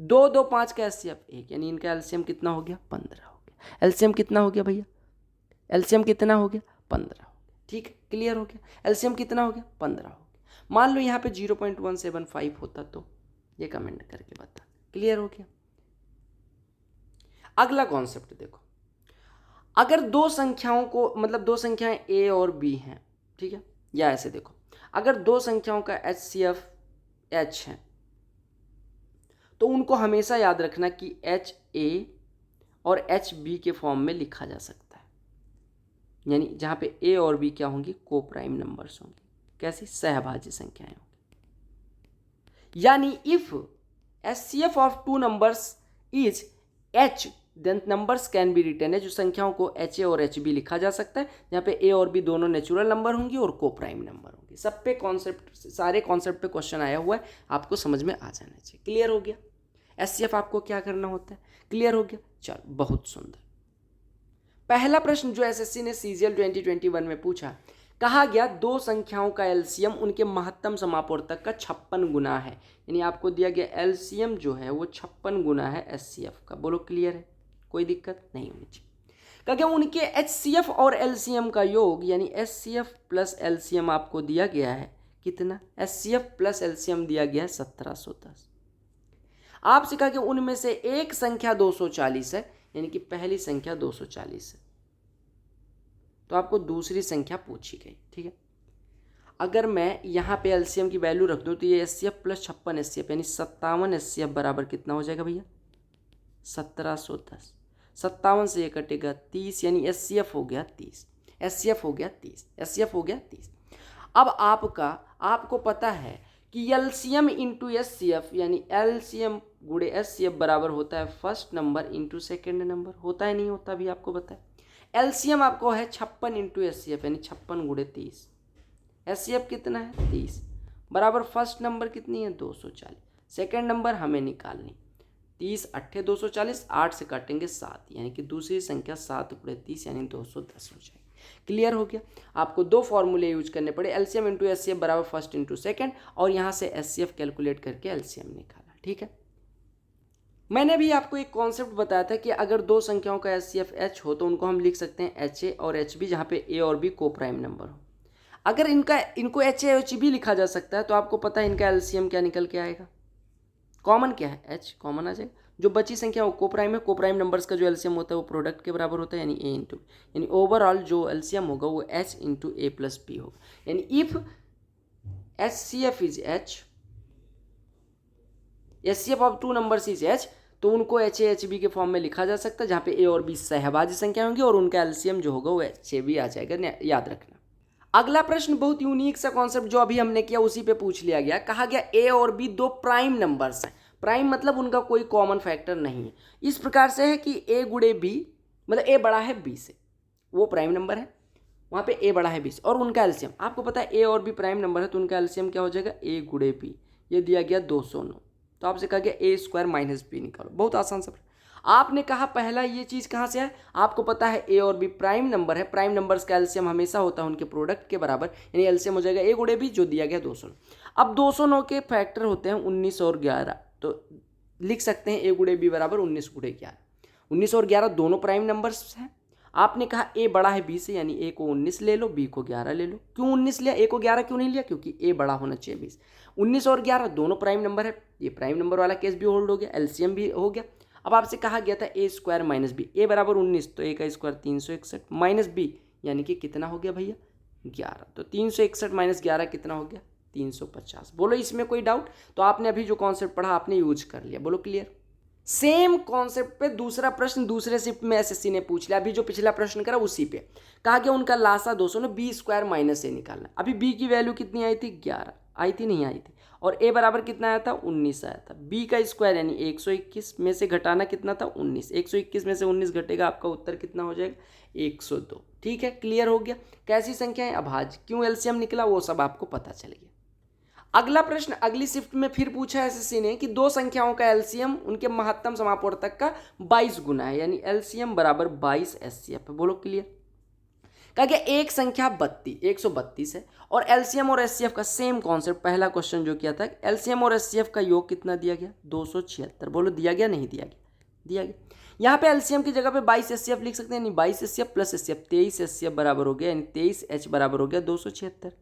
2 2 5 का एचसीएफ 1, यानी इनका एलसीएम कितना हो गया, 15 हो गया। एलसीएम कितना हो गया भैया, एलसीएम कितना हो गया, 15 हो गया। ठीक है, क्लियर हो गया। एलसीएम कितना हो गया, 15 हो गया। मान लो यहाँ पे 0.175 होता तो ये कमेंट करके बता। क्लियर हो गया। अगला कॉन्सेप्ट देखो, अगर दो संख्याओं को, मतलब दो संख्याएं ए और बी हैं, ठीक है, या ऐसे देखो, अगर दो संख्याओं का एचसीएफ एच है तो उनको हमेशा याद रखना कि एच ए और एच बी के फॉर्म में लिखा जा सकता है, यानी जहां पे ए और बी क्या होंगी, को प्राइम नंबर्स होंगे। कैसी, सहभाज्य संख्याएं होंगी। यानी if HCF of two numbers is H then numbers can be written है, जो संख्याओं को एच ए और एच बी लिखा जा सकता है, जहाँ पे ए और बी दोनों नेचुरल नंबर होंगी और को प्राइम नंबर होंगे। सब पे कॉन्सेप्ट, सारे कॉन्सेप्ट पे क्वेश्चन आया हुआ है, आपको समझ में आ जाना चाहिए। क्लियर हो गया। एचसीएफ आपको क्या करना होता है, क्लियर हो गया। चलो, बहुत सुंदर। पहला प्रश्न जो एसएससी ने सीजीएल 2021 में पूछा, कहा गया दो संख्याओं का एलसीएम उनके महत्तम समापवर्तक का 56 गुना है, यानी आपको दिया गया एलसीएम जो है वो 56 गुना है एचसीएफ का। बोलो क्लियर है, कोई दिक्कत नहीं होनी चाहिए। कहा गया उनके एचसीएफ और एलसीएम का योग, यानी एचसीएफ प्लस एलसीएम आपको दिया गया है कितना, एचसीएफ प्लस एलसीएम दिया गया है 1710। आपसे कहा कि उनमें से एक संख्या 240 है, यानी कि पहली संख्या 240 है, तो आपको दूसरी संख्या पूछी गई। ठीक है, अगर मैं यहाँ पे एलसीएम की वैल्यू रख दूँ तो ये एचसीएफ प्लस 56 एचसीएफ यानी 57 एचसीएफ बराबर कितना हो जाएगा भैया, 1710। 57 से ये कटेगा 30, यानी एचसीएफ हो गया 30, एचसीएफ हो गया 30, एचसीएफ हो गया 30। अब आपको पता है कि एलसीएम इंटू एचसीएफ यानी एलसीएम गुणे एचसीएफ बराबर होता है first number into second number. होता है नहीं होता भी आपको बताए। एलसीएम आपको है 56 इंटू एचसीएफ यानी 56 गुणे 30। एचसीएफ कितना है 30 बराबर फर्स्ट नंबर कितनी है 240। सेकेंड नंबर हमें निकालनी 30 अट्ठे 240, 8 से काटेंगे 7 यानी कि दूसरी संख्या 7 गुणे 30 यानी 210 हो जाएगी। क्लियर हो गया। आपको दो फॉर्मूले यूज करने पड़े, एलसीएम इंटू एचसीएफ बराबर फर्स्ट इंटू सेकेंड, और यहाँ से एचसीएफ कैलकुलेट करके एलसीएम निकाला। ठीक है। मैंने भी आपको एक कॉन्सेप्ट बताया था कि अगर दो संख्याओं का एचसीएफ एच हो तो उनको हम लिख सकते हैं एच ए और एच बी, जहाँ पे ए और बी को प्राइम नंबर हो। अगर इनको एच ए एच बी लिखा जा सकता है तो आपको पता है इनका एलसीएम क्या निकल के आएगा, कॉमन क्या है एच कॉमन आ जाएगा। जो बची संख्या वो कोप्राइम है, कोप्राइम नंबर्स का जो एलसीएम होता है वो प्रोडक्ट के बराबर होता है यानी ए इंटू, यानी ओवरऑल जो एलसीएम होगा वो H into A plus B होगा। यानी if H C F is H C F of two numbers is H, तो उनको एच ए एच बी के फॉर्म में लिखा जा सकता है, जहाँ पे ए और बी सहभाज्य संख्या होंगी और उनका एलसीएम जो होगा वो एच ए बी आ जाएगा, याद रखना। अगला प्रश्न बहुत यूनिक सा कॉन्सेप्ट जो अभी हमने किया उसी पे पूछ लिया गया। कहा गया ए और बी दो प्राइम नंबर्स हैं। प्राइम मतलब उनका कोई कॉमन फैक्टर नहीं है। इस प्रकार से है कि ए गुणे बी मतलब ए बड़ा है बी से, वो प्राइम नंबर है, वहाँ पे ए बड़ा है बी से, और उनका एलसीएम आपको पता है ए और बी प्राइम नंबर है तो उनका एलसीएम क्या हो जाएगा ए गुणे बी। ये दिया गया 209, तो आपसे कहा गया ए स्क्वायर माइनस बी निकालो। बहुत आसान सा। आपने कहा पहला ये चीज़ कहाँ से है, आपको पता है ए और बी प्राइम नंबर है, प्राइम नंबर्स का एलसीएम हमेशा होता है उनके प्रोडक्ट के बराबर, यानी एलसीएम हो जाएगा ए गुणे बी जो दिया गया 209। अब 209 के फैक्टर होते हैं 19 और 11, तो लिख सकते हैं ए गुणे बी बराबर 19 गुणे 11। 19 और 11 दोनों प्राइम नंबर्स हैं। आपने कहा ए बड़ा है बी से, यानी ए को 19 ले लो, बी को 11 ले लो। क्यों 19 लिया, ए को 11 क्यों नहीं लिया, क्योंकि ए बड़ा होना चाहिए 20। 19 और 11 दोनों प्राइम नंबर है, ये प्राइम नंबर वाला केस भी होल्ड हो गया, एलसीएम भी हो गया। अब आपसे कहा गया था ए स्क्वायर माइनस बी, ए बराबर 19 तो ए का स्क्वायर 361 माइनस बी यानी कि कितना हो गया भैया 11, तो 361 माइनस 11 कितना हो गया 350। बोलो इसमें कोई डाउट, तो आपने अभी जो कॉन्सेप्ट पढ़ा आपने यूज कर लिया। बोलो क्लियर। सेम कॉन्सेप्ट पे दूसरा प्रश्न दूसरे शिफ्ट में एसएससी ने पूछ लिया। अभी जो पिछला प्रश्न करा उसी पे कहा गया उनका लासा 200 ने बी स्क्वायर माइनस ए निकालना। अभी बी की वैल्यू कितनी आई थी 11 आई थी, नहीं आई थी, और ए बराबर कितना आया था 19 आया था। बी का स्क्वायर यानी 121 में से घटाना कितना था 19, 121 में से 19 घटेगा आपका उत्तर कितना हो जाएगा 102। ठीक है, क्लियर हो गया। कैसी संख्या है अभाज्य, क्यों एलसीएम निकला वो सब आपको पता चल गया। अगला प्रश्न अगली शिफ्ट में फिर पूछा एसएससी ने कि दो संख्याओं का एलसीएम उनके महत्तम समापवर्तक का 22 गुना है, यानी एलसीएम बराबर 22 एचसीएफ है। बोलो क्लियर। कहा गया एक संख्या 132 है और एलसीएम और एचसीएफ का सेम कॉन्सेप्ट, पहला क्वेश्चन जो किया था, एलसीएम और एचसीएफ का योग कितना दिया गया 276। बोलो दिया गया नहीं दिया गया, दिया गया। यहाँ पे एलसीएम की जगह पे 22 एचसीएफ लिख सकते हैं, यानी 22 एचसीएफ प्लस एचसीएफ 23 एचसीएफ बराबर हो गया, यानी 23 एच बराबर हो गया 276।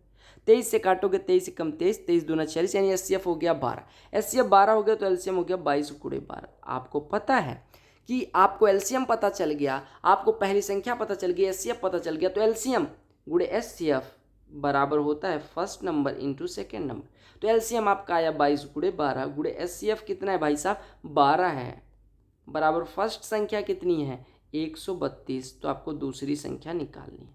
23 से काटोगे 23 से कम 23, 23 दूना 40, यानी एचसीएफ हो गया 12। एचसीएफ 12 हो गया तो एलसीएम हो गया 22 गुणे 12। आपको पता है कि आपको एलसीएम पता चल गया, आपको पहली संख्या पता चल गई, एचसीएफ पता चल गया, तो एलसीएम गुणे एचसीएफ बराबर होता है first number into second number. तो एलसीएम आपका आया 22 गुणे 12 गुणे एचसीएफ कितना है भाई साहब 12 है, बराबर फर्स्ट संख्या कितनी है 132, तो आपको दूसरी संख्या निकालनी है।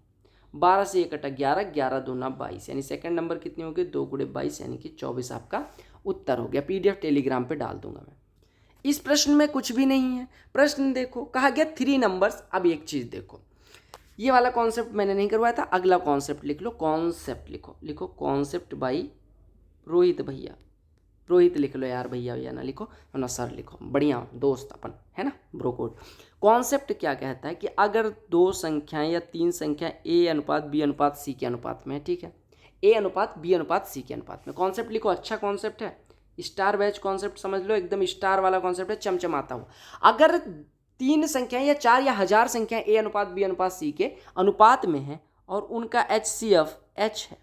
12 से 1 कटा 11, 11 दूना 22, यानी सेकंड नंबर कितनी होगी 2 गुणे 22 यानी कि 24 आपका उत्तर हो गया। पीडीएफ टेलीग्राम पे डाल दूंगा मैं। इस प्रश्न में कुछ भी नहीं है। प्रश्न देखो, कहा गया 3 नंबर्स। अब एक चीज़ देखो, ये वाला कॉन्सेप्ट मैंने नहीं करवाया था, अगला कॉन्सेप्ट लिख लो। कॉन्सेप्ट लिखो कॉन्सेप्ट बाई रोहित भैया। रोहित लिख लो यार, भैया भैया ना लिखो, ना सर लिखो, बढ़िया दोस्त अपन है ना, ब्रो कोड। कॉन्सेप्ट क्या कहता है कि अगर दो संख्याएं या 3 संख्याएं ए अनुपात बी अनुपात सी के अनुपात में है, ठीक है, ए अनुपात बी अनुपात सी के अनुपात में। कॉन्सेप्ट लिखो, अच्छा कॉन्सेप्ट है, स्टार बैच कॉन्सेप्ट समझ लो, एकदम स्टार वाला कॉन्सेप्ट है, चमचमाता हुआ। अगर 3 संख्याएं या 4 या 1000 संख्याएं ए अनुपात बी अनुपात सी के अनुपात में है और उनका एचसीएफ एच है,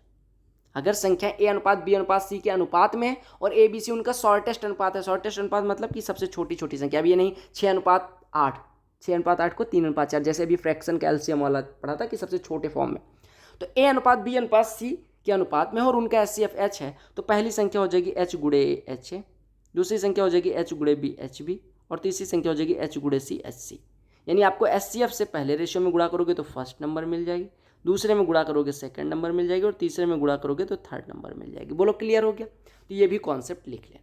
अगर संख्या ए अनुपात बी अनुपात सी के अनुपात में है और ए बी सी उनका शॉर्टेस्ट अनुपात है, शॉर्टेस्ट अनुपात मतलब कि सबसे छोटी छोटी संख्या, अभी ये नहीं 6 अनुपात 8, 6 अनुपात 8 को 3 अनुपात 4, जैसे अभी फ्रैक्शन का एलसीएम वाला पढ़ा था कि सबसे छोटे फॉर्म में, तो ए अनुपात बी अनुपात सी के अनुपात में और उनका एचसीएफ एच है, तो पहली संख्या हो जाएगी एच गुणे एच ए, दूसरी संख्या हो जाएगी एच गुणे बी एच बी, और तीसरी संख्या हो जाएगी एच गुणे सी एच सी। यानी आपको एचसीएफ से पहले रेशियो में गुणा करोगे तो फर्स्ट नंबर मिल जाएगी, दूसरे में गुणा करोगे सेकंड नंबर मिल जाएगी और तीसरे में गुणा करोगे तो थर्ड नंबर मिल जाएगी। बोलो क्लियर हो गया। तो ये भी कॉन्सेप्ट लिख लें।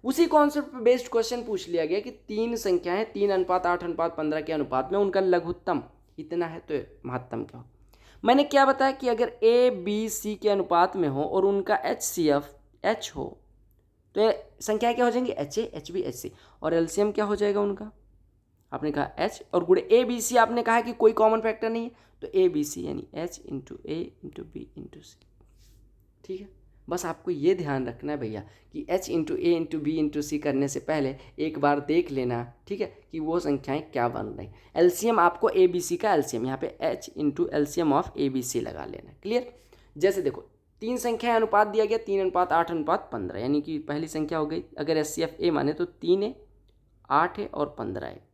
उसी कॉन्सेप्ट पे बेस्ड क्वेश्चन पूछ लिया गया कि तीन संख्याएं 3:8:15 के अनुपात में, उनका लघुत्तम इतना है तो महत्तम क्या हो। मैंने क्या बताया कि अगर ए बी सी के अनुपात में हो और उनका HCF H हो तो ये संख्याएं क्या हो जाएंगी, HA HB HC, और LCM क्या हो जाएगा उनका, आपने कहा H और गुणे ABC। आपने कहा कि कोई कॉमन फैक्टर नहीं है तो ABC यानी H into A into B into C। ठीक है, बस आपको ये ध्यान रखना है भैया कि H into A into B into C करने से पहले एक बार देख लेना, ठीक है, कि वो संख्याएं क्या बन रही। LCM आपको ABC का LCM यहाँ पे H into LCM of ABC लगा लेना। क्लियर। जैसे देखो तीन संख्याएं अनुपात दिया गया 3:8:15, यानी कि पहली संख्या हो गई, अगर SCF A माने तो 3 है, 8 है और 15 है।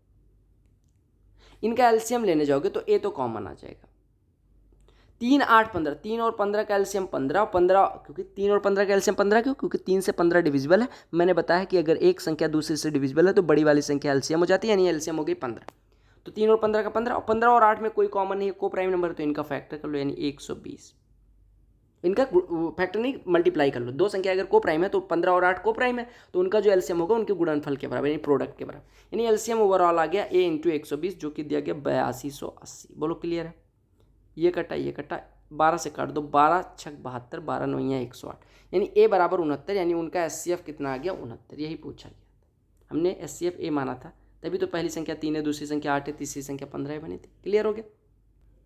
इनका एलसीएम लेने जाओगे तो ए तो कॉमन आ जाएगा। 3 8 15, 3 और 15 का एलसीएम 15 और 15, क्योंकि 3 और 15 का एलसीएम 15 क्यों, क्योंकि 3 से 15 डिविजिबल है। मैंने बताया कि अगर एक संख्या दूसरे से डिविजिबल है तो बड़ी वाली संख्या एलसीएम हो जाती है, यानी एलसीएम हो गई 15। तो 3 और 15 का 15, और 15 और 8 में कोई कॉमन नहीं है, को प्राइम नंबर, तो इनका फैक्टर कर लो यानी 120। इनका फैक्टर नहीं, मल्टीप्लाई कर लो। दो संख्या अगर को प्राइम है तो 15 और 8 को प्राइम है, तो उनका जो एलसीएम होगा उनके गुणनफल के बराबर यानी प्रोडक्ट के बराबर, यानी एलसीएम ओवरऑल आ गया a इंटू 120 जो कि दिया गया 8280। बोलो क्लियर है। ये कटा 12 से काट दो, 12 छक 72, 12 9 108, यानी a बराबर 69, यानी उनका SCF कितना आ गया 69। यही पूछा गया, हमने SCF a माना था, तभी तो पहली संख्या 3 है, दूसरी संख्या 8 है, तीसरी संख्या 15 बनी थी। क्लियर हो गया।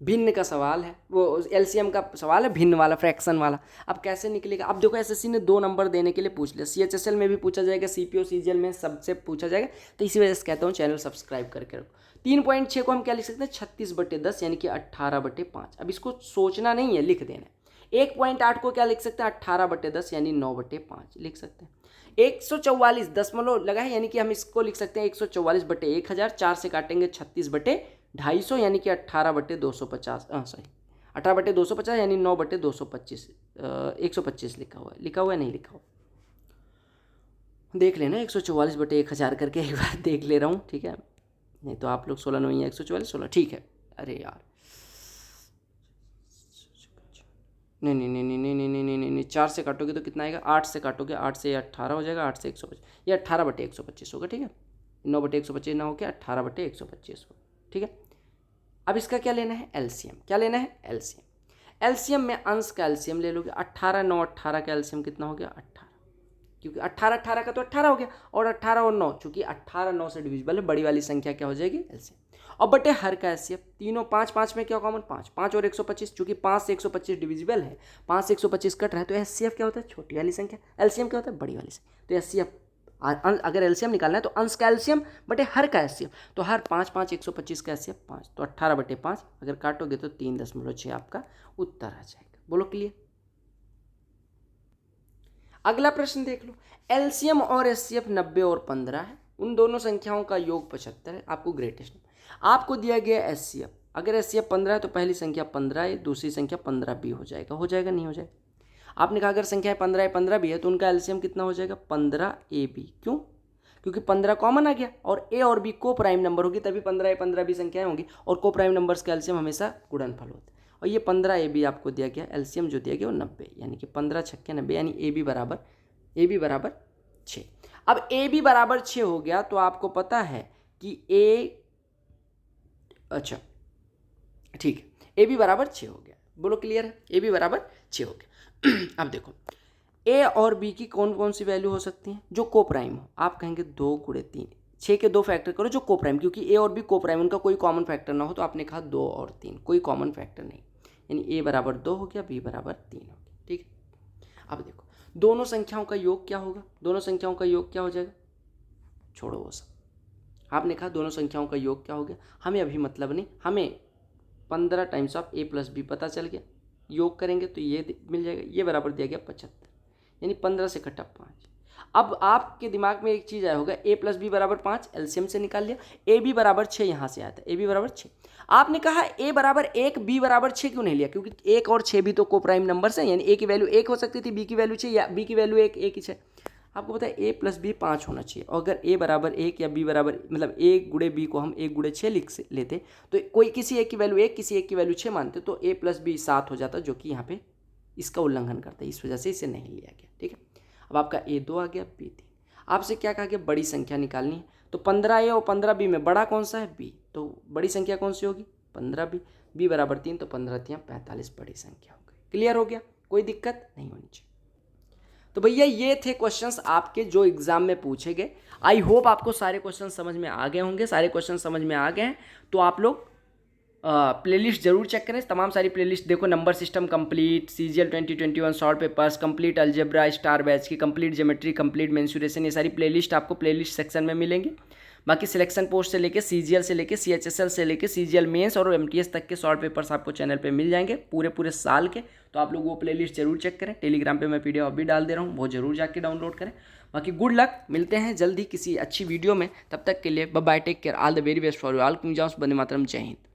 भिन्न का सवाल है, वो एलसीएम का सवाल है, भिन्न वाला, फ्रैक्शन वाला। अब कैसे निकलेगा, अब देखो एसएससी ने 2 नंबर देने के लिए पूछ लिया, CHSL में भी पूछा जाएगा, CPO CGL में सबसे पूछा जाएगा, तो इसी वजह से कहता हूँ चैनल सब्सक्राइब करके रखो। 3.6 को हम क्या लिख सकते हैं, 36/10 यानी कि 18/5। अब इसको सोचना नहीं है, लिख देना है। 1.8 को क्या लिख सकते हैं, 18/10 यानी 9/5 लिख सकते हैं। 144 दशमलव लगा है, यानी कि हम इसको लिख सकते हैं 144/1000, 4 से काटेंगे 36/250 यानी कि 18/250, सॉरी 18/250 यानी 9/225, 125 लिखा हुआ है नहीं लिखा हुआ, देख लेना। 144/1000 करके एक बार देख ले रहा हूँ, ठीक है, नहीं तो आप लोग 16 नहीं है 144 16, ठीक है। अरे यार नहीं नहीं नहीं नहीं नहीं नहीं नहीं नहीं नहीं 4 से काटोगे तो कितना आएगा, 8 से काटोगे, 8 से 18 हो जाएगा, 8 से 125, ये 18/125 होगा, ठीक है। 9/125 ना हो क्या, 18/125 होगा, ठीक है। अब इसका क्या लेना है, एलसीएम। क्या लेना है, एलसीएम। एलसीएम में अंश का एलसीएम ले लोगे, 18 9 18 का एलसीएम कितना हो गया 18, क्योंकि 18 18 का तो 18 हो गया, और 18 और 9, चूंकि 18 9 से डिविजिबल है, बड़ी वाली संख्या क्या हो जाएगी एलसीएम। और बटे हर का एलसीएम, तीनों 5 5 में क्या कॉमन, 5 5 और 125, चूंकि 5 से 125 डिविजिबल है, 5 से 125 कट रहा है, तो एचसीएफ क्या होता है, छोटी वाली संख्या, एलसीएम क्या होता है, बड़ी वाली संख्या। तो एचसीएफ अगर एलसीएम निकालना है तो अंश का एलसीएम बटे हर का एलसीएम, तो हर 5 5 125 का एलसीएम 5, तो 18/5, अगर काटोगे तो 3.6 आपका उत्तर आ जाएगा। बोलो क्लियर। अगला प्रश्न देख लो, एलसीएम और एचसीएफ 90 और 15 है, उन दोनों संख्याओं का योग 75 है, आपको ग्रेटेस्ट आपको दिया गया एचसीएफ। अगर एचसीएफ 15 है तो पहली संख्या 15 है, दूसरी संख्या 15 भी हो जाएगा, हो जाएगा नहीं हो जाएगा। आपने कहा अगर संख्या 15 है 15 भी है तो उनका एलसीएम कितना हो जाएगा 15AB, क्यों, क्योंकि 15 कॉमन आ गया और ए और बी को प्राइम नंबर होगी, तभी 15 A 15 भी संख्याएं होंगी, और को प्राइम नंबर्स का एलसीएम हमेशा गुणनफल होता है। और ये 15AB आपको दिया गया, एलसीएम जो दिया गया वो 90, यानी कि 15 छक्के 90, यानी AB बराबर 6। अब AB बराबर 6 हो गया तो आपको पता है कि अच्छा ठीक है, AB बराबर 6 हो गया। बोलो क्लियर है, AB बराबर 6 हो गया। अब देखो ए और बी की कौन कौन सी वैल्यू हो सकती हैं जो को प्राइम हो, आप कहेंगे 2 × 3, 6 के 2 फैक्टर करो जो को प्राइम, क्योंकि ए और बी को प्राइम, उनका कोई कॉमन फैक्टर ना हो, तो आपने कहा 2 और 3, कोई कॉमन फैक्टर नहीं, यानी ए बराबर 2 हो गया, बी बराबर 3 हो गया, ठीक है। अब देखो दोनों संख्याओं का योग क्या होगा, दोनों संख्याओं का योग क्या हो जाएगा, छोड़ो वो सब, आपने कहा दोनों संख्याओं का योग क्या हो गया, हमें अभी मतलब नहीं, हमें 15 टाइम्स ऑफ a + b पता चल गया, योग करेंगे तो ये मिल जाएगा, ये बराबर दिया गया 75, यानी 15 से कटा 5। अब आपके दिमाग में एक चीज़ आया होगा, a + b बराबर 5, एलसीएम से निकाल लिया, a b बराबर 6 यहाँ से आया था, a b बराबर 6। आपने कहा a बराबर 1 b बराबर 6 क्यों नहीं लिया, क्योंकि 1 और 6 भी तो को प्राइम नंबर्स हैं, यानी a की वैल्यू 1 हो सकती थी, b की वैल्यू 6, या b की वैल्यू 1 ही 6। आपको पता है a प्लस बी 5 होना चाहिए, और अगर a बराबर 1 या b बराबर मतलब a गुणे b को हम 1 गुणे 6 लिख लेते, तो कोई किसी एक की वैल्यू 1 किसी एक की वैल्यू 6 मानते तो a प्लस बी 7 हो जाता, जो कि यहाँ पे इसका उल्लंघन करता है, इस वजह से इसे नहीं लिया गया। ठीक है, अब आपका a 2 आ गया, b 3। आपसे क्या कहा गया, बड़ी संख्या निकालनी है, तो 15a और 15b में बड़ा कौन सा है, b, तो बड़ी संख्या कौन सी होगी, 15b, b बराबर 3, तो 15 3 45 बड़ी संख्या हो गई। क्लियर हो गया, कोई दिक्कत नहीं होनी चाहिए। तो भैया ये थे क्वेश्चंस आपके जो एग्जाम में पूछे गए। आई होप आपको सारे क्वेश्चन समझ में आ गए होंगे। सारे क्वेश्चन समझ में आ गए हैं तो आप लोग प्लेलिस्ट जरूर चेक करें। तमाम सारी प्लेलिस्ट देखो, number system complete, CGL 2021 short papers complete, algebra star batch की कंप्लीट, ज्योमेट्री कंप्लीट, मेंसुरेशन, ये सारी प्लेलिस्ट आपको प्लेलिस्ट सेक्शन में मिलेंगे। बाकी सिलेक्शन पोस्ट से लेके CGL से लेके CHSL से लेके CGL मेंस और MTS तक के शॉर्ट पेपर्स आपको चैनल पे मिल जाएंगे पूरे साल के। तो आप लोग वो प्लेलिस्ट जरूर चेक करें। टेलीग्राम पे मैं PDF भी डाल दे रहा हूँ, वो जरूर जाके डाउनलोड करें। बाकी गुड लक, मिलते हैं जल्दी किसी अच्छी वीडियो में। तब तक के लिए bye bye, take care, all the very best for you all. वंदे मातरम, जय हिंद।